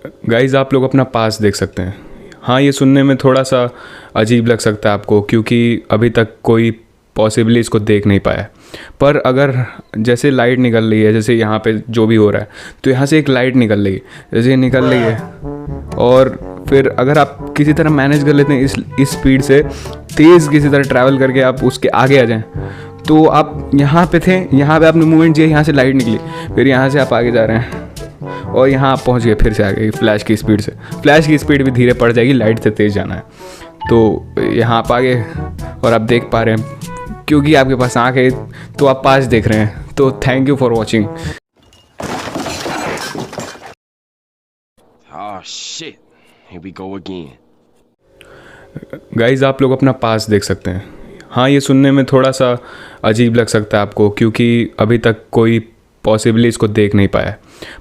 Guys आप लोग अपना पास देख सकते हैं। हाँ, ये सुनने में थोड़ा सा अजीब लग सकता है आपको, क्योंकि अभी तक कोई पॉसिबली इसको देख नहीं पाया है। पर अगर जैसे लाइट निकल रही है, जैसे यहाँ पे जो भी हो रहा है, तो यहाँ से एक लाइट निकल रही है, जैसे ये निकल रही है, और फिर अगर आप किसी तरह मैनेज कर लेते हैं इस स्पीड से, तेज़ किसी तरह ट्रैवल करके आप उसके आगे आ जाएं, तो आप यहाँ पे थे, यहाँ पे आपने मूवमेंट किया, यहाँ से लाइट निकली, फिर यहाँ से आप आगे जा रहे हैं और यहाँ आप पहुँच गए फिर से आगे फ्लैश की स्पीड से। फ्लैश की स्पीड भी धीरे पड़ जाएगी, लाइट से तेज़ जाना है। तो यहाँ आप आगे और आप देख पा रहे हैं, क्योंकि आपके पास आँख है तो आप पास देख रहे हैं। तो thank you for watching. Oh shit, here we go again. Guys आप लोग अपना पास देख सकते हैं। हाँ, ये सुनने में थोड़ा सा अजीब लग सकता है आपको, क्योंकि अभी तक कोई पॉसिबली इसको देख नहीं पाया है।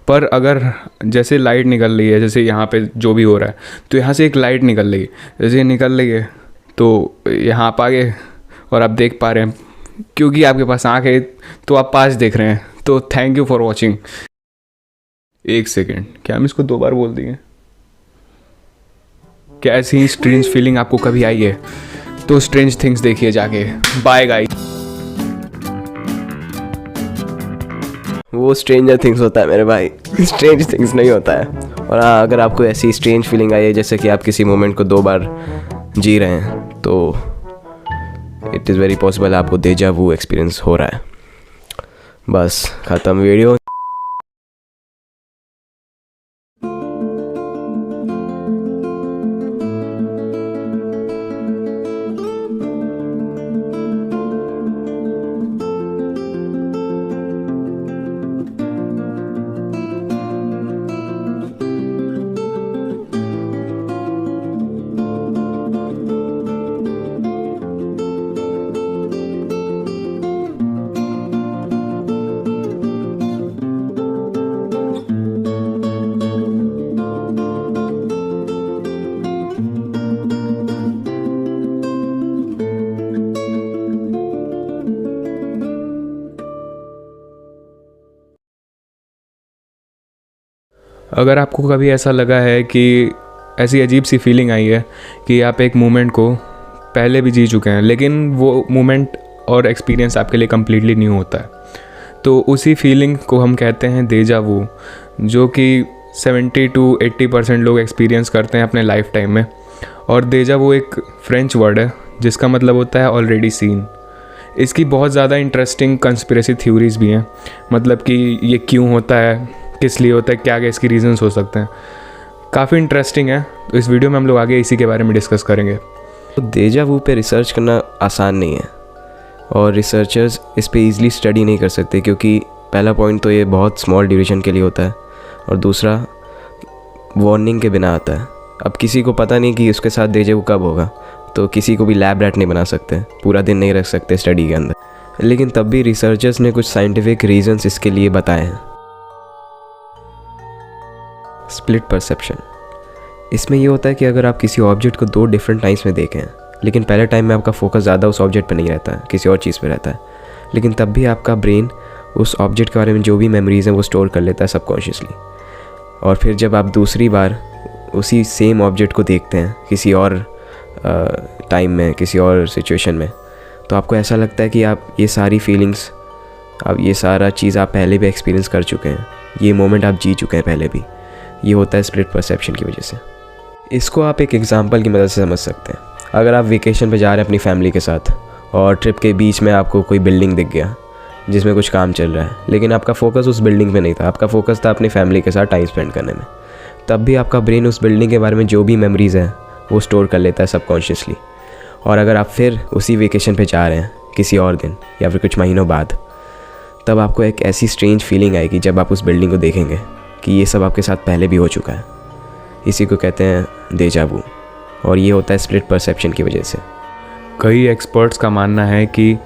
पर अगर जैसे लाइट निकल रही है, जैसे यहाँ पे जो भी हो रहा है, तो यहाँ से एक लाइट निकल रही है, जैसे ये निकल रही है, तो यहाँ आप आगे और आप देख पा रहे हैं, क्योंकि आपके पास आँख है तो आप पास देख रहे हैं। तो थैंक यू फॉर वॉचिंग। एक सेकेंड, क्या हम इसको 2 बार बोल देंगे? क्या ऐसी स्ट्रेंज फीलिंग आपको कभी आई है? तो स्ट्रेंज थिंग्स देखिए जाके। Bye guys. वो स्ट्रेंजर थिंग्स होता है मेरे भाई, स्ट्रेंज थिंग्स नहीं होता है। और हाँ, अगर आपको ऐसी स्ट्रेंज फीलिंग आई है जैसे कि आप किसी मोमेंट को 2 बार जी रहे हैं, तो इट इज़ वेरी पॉसिबल आपको डेजा वू एक्सपीरियंस हो रहा है। बस ख़त्म वीडियो। अगर आपको कभी ऐसा लगा है कि ऐसी अजीब सी फीलिंग आई है कि आप एक मोमेंट को पहले भी जी चुके हैं, लेकिन वो मोमेंट और एक्सपीरियंस आपके लिए कम्प्लीटली न्यू होता है, तो उसी फीलिंग को हम कहते हैं डेजा वू, जो कि 70 to 80% लोग एक्सपीरियंस करते हैं अपने लाइफ टाइम में। और डेजा वू एक फ्रेंच वर्ड है जिसका मतलब होता है ऑलरेडी सीन। इसकी बहुत ज़्यादा इंटरेस्टिंग कंस्पिरेसी थ्योरीज भी हैं, मतलब कि ये क्यों होता है, किस लिए होता है, क्या क्या इसकी रीजंस हो सकते हैं। काफ़ी इंटरेस्टिंग है, तो इस वीडियो में हम लोग आगे इसी के बारे में डिस्कस करेंगे। तो डेजा वू पे रिसर्च करना आसान नहीं है और रिसर्चर्स इस पे ईज़िली स्टडी नहीं कर सकते, क्योंकि पहला पॉइंट तो ये बहुत स्मॉल ड्यूरेशन के लिए होता है और दूसरा वार्निंग के बिना आता है। अब किसी को पता नहीं कि उसके साथ डेजा वू कब होगा, तो किसी को भी लैब रैट नहीं बना सकते, पूरा दिन नहीं रख सकते स्टडी के अंदर। लेकिन तब भी रिसर्चर्स ने कुछ साइंटिफिक रीजंस इसके लिए बताए हैं। स्प्लिट परसेप्शन, इसमें ये होता है कि अगर आप किसी ऑब्जेक्ट को 2 डिफरेंट टाइम्स में देखें, लेकिन पहले टाइम में आपका फोकस ज़्यादा उस ऑब्जेक्ट पे नहीं रहता है, किसी और चीज़ पे रहता है, लेकिन तब भी आपका ब्रेन उस ऑब्जेक्ट के बारे में जो भी मेमोरीज़ हैं वो स्टोर कर लेता है सबकॉन्शियसली। और फिर जब आप दूसरी बार उसी सेम ऑब्जेक्ट को देखते हैं किसी और टाइम में, किसी और सिचुएशन में, तो आपको ऐसा लगता है कि आप ये सारी फीलिंग्स, अब ये सारा चीज़ आप पहले भी एक्सपीरियंस कर चुके हैं, ये मोमेंट आप जी चुके हैं पहले भी। ये होता है स्प्लिट परसेप्शन की वजह से। इसको आप एक एग्जांपल की मदद से समझ सकते हैं। अगर आप वेकेशन पे जा रहे हैं अपनी फैमिली के साथ और ट्रिप के बीच में आपको कोई बिल्डिंग दिख गया जिसमें कुछ काम चल रहा है, लेकिन आपका फोकस उस बिल्डिंग पे नहीं था, आपका फोकस था अपनी फैमिली के साथ टाइम स्पेंड करने में, तब भी आपका ब्रेन उस बिल्डिंग के बारे में जो भी मेमोरीज़ हैं वो स्टोर कर लेता है सबकॉन्शियसली। और अगर आप फिर उसी वेकेशन पे जा रहे हैं किसी और दिन या फिर कुछ महीनों बाद, तब आपको एक ऐसी स्ट्रेंज फीलिंग आएगी जब आप उस बिल्डिंग को देखेंगे कि ये सब आपके साथ पहले भी हो चुका है। इसी को कहते हैं डेजा वू, और ये होता है स्प्लिट परसेप्शन की वजह से। कई एक्सपर्ट्स का मानना है कि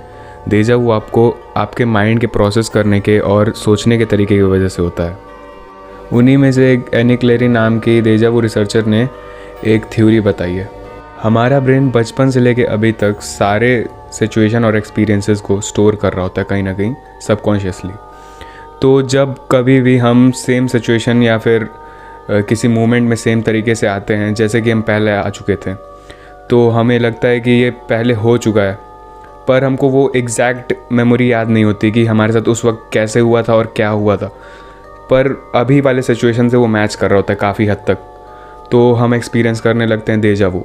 डेजा वू आपको आपके माइंड के प्रोसेस करने के और सोचने के तरीके की वजह से होता है। उन्हीं में से एक एनी क्लेरी नाम की डेजा वू रिसर्चर ने एक थ्योरी बताई है। हमारा ब्रेन बचपन से लेके अभी तक सारे सिचुएशन और एक्सपीरियंसेस को स्टोर कर रहा होता है कहीं ना कहीं सबकॉन्शियसली। तो जब कभी भी हम सेम सिचुएशन या फिर किसी मोमेंट में सेम तरीके से आते हैं जैसे कि हम पहले आ चुके थे, तो हमें लगता है कि ये पहले हो चुका है, पर हमको वो एग्जैक्ट मेमोरी याद नहीं होती कि हमारे साथ उस वक्त कैसे हुआ था और क्या हुआ था, पर अभी वाले सिचुएशन से वो मैच कर रहा होता है काफ़ी हद तक, तो हम एक्सपीरियंस करने लगते हैं डेजा वू।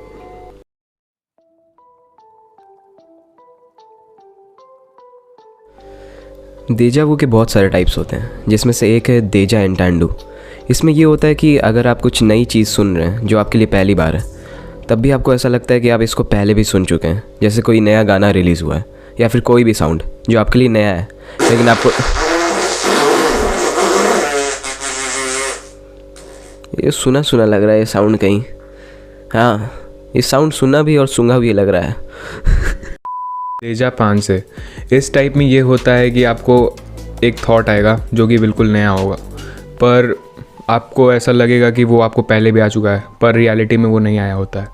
डेजा वू के बहुत सारे टाइप्स होते हैं, जिसमें से एक है डेजा एंटेंडो। इसमें ये होता है कि अगर आप कुछ नई चीज़ सुन रहे हैं जो आपके लिए पहली बार है, तब भी आपको ऐसा लगता है कि आप इसको पहले भी सुन चुके हैं। जैसे कोई नया गाना रिलीज़ हुआ है या फिर कोई भी साउंड जो आपके लिए नया है, लेकिन आपको ये सुना सुना लग रहा है, ये साउंड कहीं, हाँ ये साउंड सुना भी और सूंघा भी लग रहा है। डेजा पान से इस टाइप में ये होता है कि आपको एक थॉट आएगा जो कि बिल्कुल नया होगा, पर आपको ऐसा लगेगा कि वो आपको पहले भी आ चुका है, पर रियलिटी में वो नहीं आया होता है,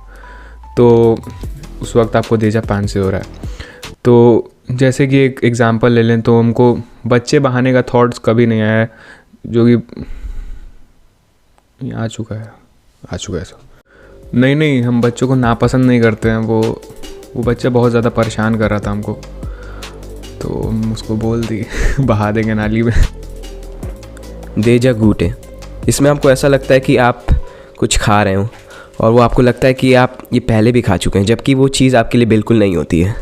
तो उस वक्त आपको डेजा पान से हो रहा है। तो जैसे कि एक एग्ज़ाम्पल ले लें तो हमको बच्चे बहाने का थॉट्स कभी नहीं आया है, जो कि आ चुका है सो नहीं, हम बच्चों को नापसंद नहीं करते हैं, वो बच्चा बहुत ज़्यादा परेशान कर रहा था हमको, तो हम उसको बोल दी बहा देंगे नाली में। डेजा गूटे, इसमें आपको ऐसा लगता है कि आप कुछ खा रहे हो और वो आपको लगता है कि आप ये पहले भी खा चुके हैं, जबकि वो चीज़ आपके लिए बिल्कुल नहीं होती है।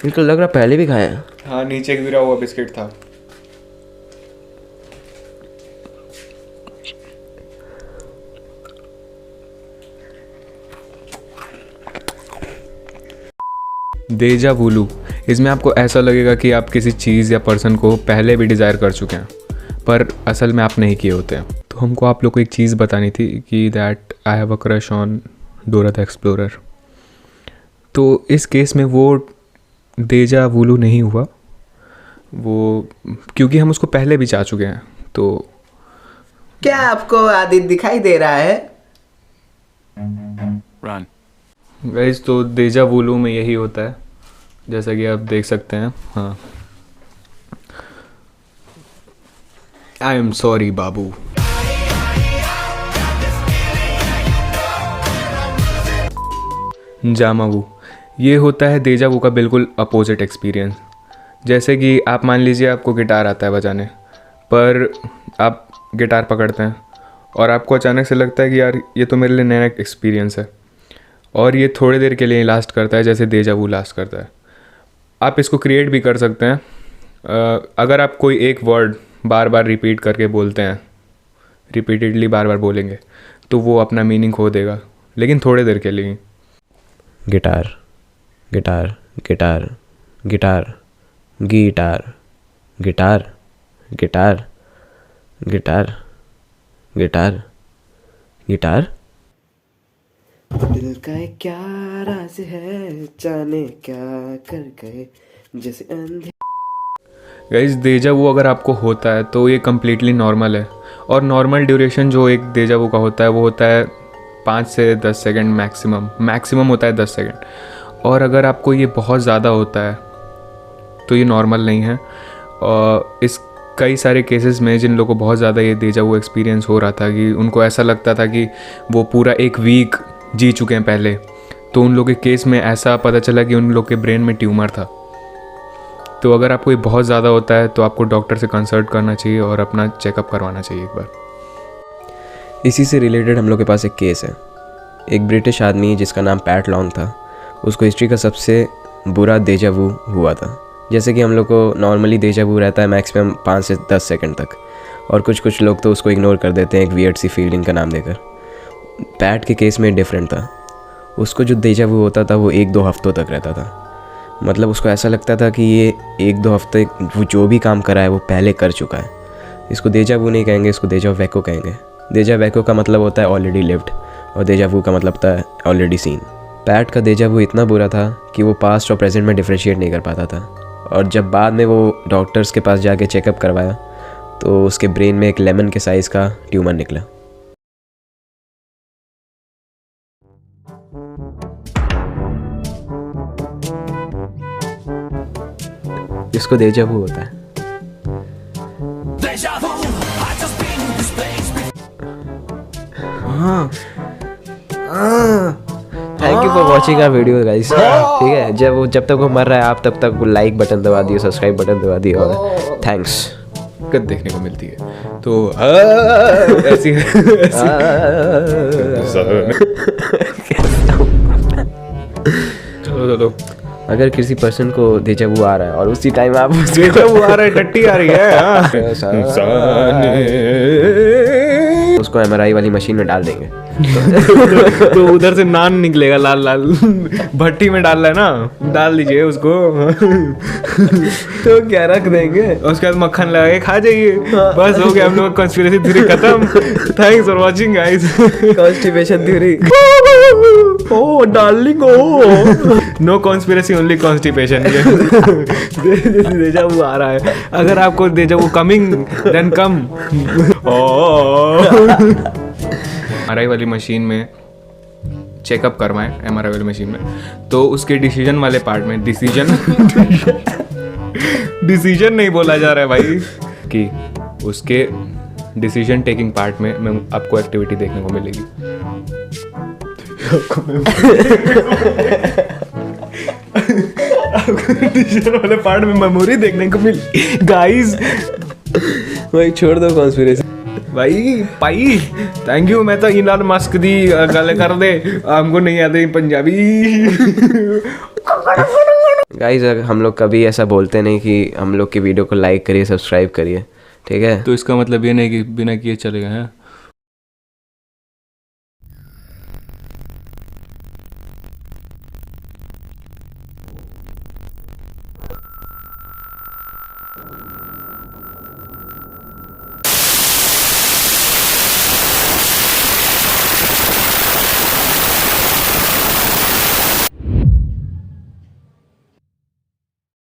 इनको लग रहा पहले भी खाए हैं। हाँ, नीचे गिरा हुआ बिस्किट था। डेजा वुलू, इसमें आपको ऐसा लगेगा कि आप किसी चीज़ या पर्सन को पहले भी डिज़ायर कर चुके हैं, पर असल में आप नहीं किए होते हैं। तो हमको आप लोग को एक चीज़ बतानी थी कि that I have a crush on Dora the explorer. तो इस केस में वो डेजा वुलू नहीं हुआ, वो क्योंकि हम उसको पहले भी चाह चुके हैं। तो क्या आपको आदित्य दिखाई दे रहा है? Run. गाइस, तो डेजा वुलू में यही होता है, जैसा कि आप देख सकते हैं। हाँ, आई एम सॉरी बाबू। जामा वू, ये होता है डेजा वू का बिल्कुल अपोजिट एक्सपीरियंस। जैसे कि आप मान लीजिए आपको गिटार आता है बजाने, पर आप गिटार पकड़ते हैं और आपको अचानक से लगता है कि यार ये तो मेरे लिए नया एक्सपीरियंस है, और ये थोड़ी देर के लिए लास्ट करता है जैसे डेजा वू लास्ट करता है। आप इसको क्रिएट भी कर सकते हैं। अगर आप कोई एक वर्ड बार बार रिपीट करके बोलते हैं, रिपीटेडली बार बार बोलेंगे, तो वो अपना मीनिंग खो देगा, लेकिन थोड़ी देर के लिए। Guitar guitar guitar guitar guitar guitar guitar guitar guitar guitar. दिल का क्या राज है, जाने क्या कर गए जैसे अंधे। गाइस, डेजा वू अगर आपको होता है तो ये कम्प्लीटली नॉर्मल है, और नॉर्मल ड्यूरेशन जो एक डेजा वू का होता है वो होता है 5 से 10 सेकंड मैक्सिमम होता है 10 सेकंड। और अगर आपको ये बहुत ज़्यादा होता है तो ये नॉर्मल नहीं है। और इस कई सारे केसेस में जिन लोगों को बहुत ज़्यादा ये डेजा वू एक्सपीरियंस हो रहा था कि उनको ऐसा लगता था कि वो पूरा एक वीक जी चुके हैं पहले, तो उन लोगों के केस में ऐसा पता चला कि उन लोग के ब्रेन में ट्यूमर था। तो अगर आपको ये बहुत ज़्यादा होता है तो आपको डॉक्टर से कंसल्ट करना चाहिए और अपना चेकअप करवाना चाहिए एक बार। इसी से रिलेटेड हम लोग के पास एक केस है। एक ब्रिटिश आदमी जिसका नाम पैट लॉन्ग था, उसको हिस्ट्री का सबसे बुरा डेजा वू हुआ था। जैसे कि हम लोग को नॉर्मली डेजा वू रहता है मैक्सिमम 5 से 10 सेकंड तक, और कुछ लोग तो उसको इग्नोर कर देते हैं एक वियर्ड सी फीलिंग का नाम देकर। पैट के केस में डिफरेंट था। उसको जो डेजा वू होता था वो 1-2 हफ्तों तक रहता था। मतलब उसको ऐसा लगता था कि ये 1-2 हफ्ते वो जो भी काम करा है वो पहले कर चुका है। इसको डेजा वू नहीं कहेंगे, इसको डेजा वैको कहेंगे। डेजा वैको का मतलब होता है ऑलरेडी लिव्ड, और डेजा वू का मतलब होता है ऑलरेडी सीन। पैट का डेजा वू इतना बुरा था कि वो पास्ट और प्रेजेंट में डिफ्रेंशिएट नहीं कर पाता था, और जब बाद में वो डॉक्टर्स के पास जाके चेकअप करवाया तो उसके ब्रेन में एक लेमन के साइज़ का ट्यूमर निकला। इसको डेजा वू होता है। Thank you for watching our video guys. ठीक है, जब तक वो मर रहा है आप तब तक लाइक बटन दबा दिए, सब्सक्राइब बटन दबा दिए और थैंक्स। दिक्कत देखने को मिलती है तो ऐसी चलो चलो। अगर किसी पर्सन को डेजा वू आ रहा है और उसी टाइम आप डेजा वू आ रहा है, टट्टी आ रही है, उसको एमआरआई वाली मशीन में डाल देंगे तो उधर से नान निकलेगा लाल लाल। भट्टी में डाल रहा है ना, डाल दीजिए उसको। तो क्या रख देंगे, उसके बाद मक्खन लगा के खा जाइए। बस हो गया हम लोग कॉन्स्पिरेसी थ्योरी खत्म। Thanks for watching guys. Constipation theory. Oh darling, oh no conspiracy, only constipation. Deja vu आ रहा है, अगर आपको deja vu coming then come. MRI वाली मशीन में चेकअप करवाएं, एमआरआई वाली मशीन में, तो उसके डिसीजन वाले पार्ट में डिसीजन नहीं बोला जा रहा है भाई, कि उसके डिसीजन टेकिंग पार्ट में आपको एक्टिविटी देखने को मिलेगी। आपको डिसीजन वाले पार्ट में मेमोरी देखने को मिली गाइस। भाई छोड़ दो कॉन्स्पिरेसी भाई थैंक यू। मैं तो इलान मस्क दी गल कर दे, हमको नहीं आती पंजाबी। गाइस हम लोग कभी ऐसा बोलते नहीं कि हम लोग की वीडियो को लाइक करिए, सब्सक्राइब करिए, ठीक है। तो इसका मतलब ये नहीं कि बिना किए चलेगा है।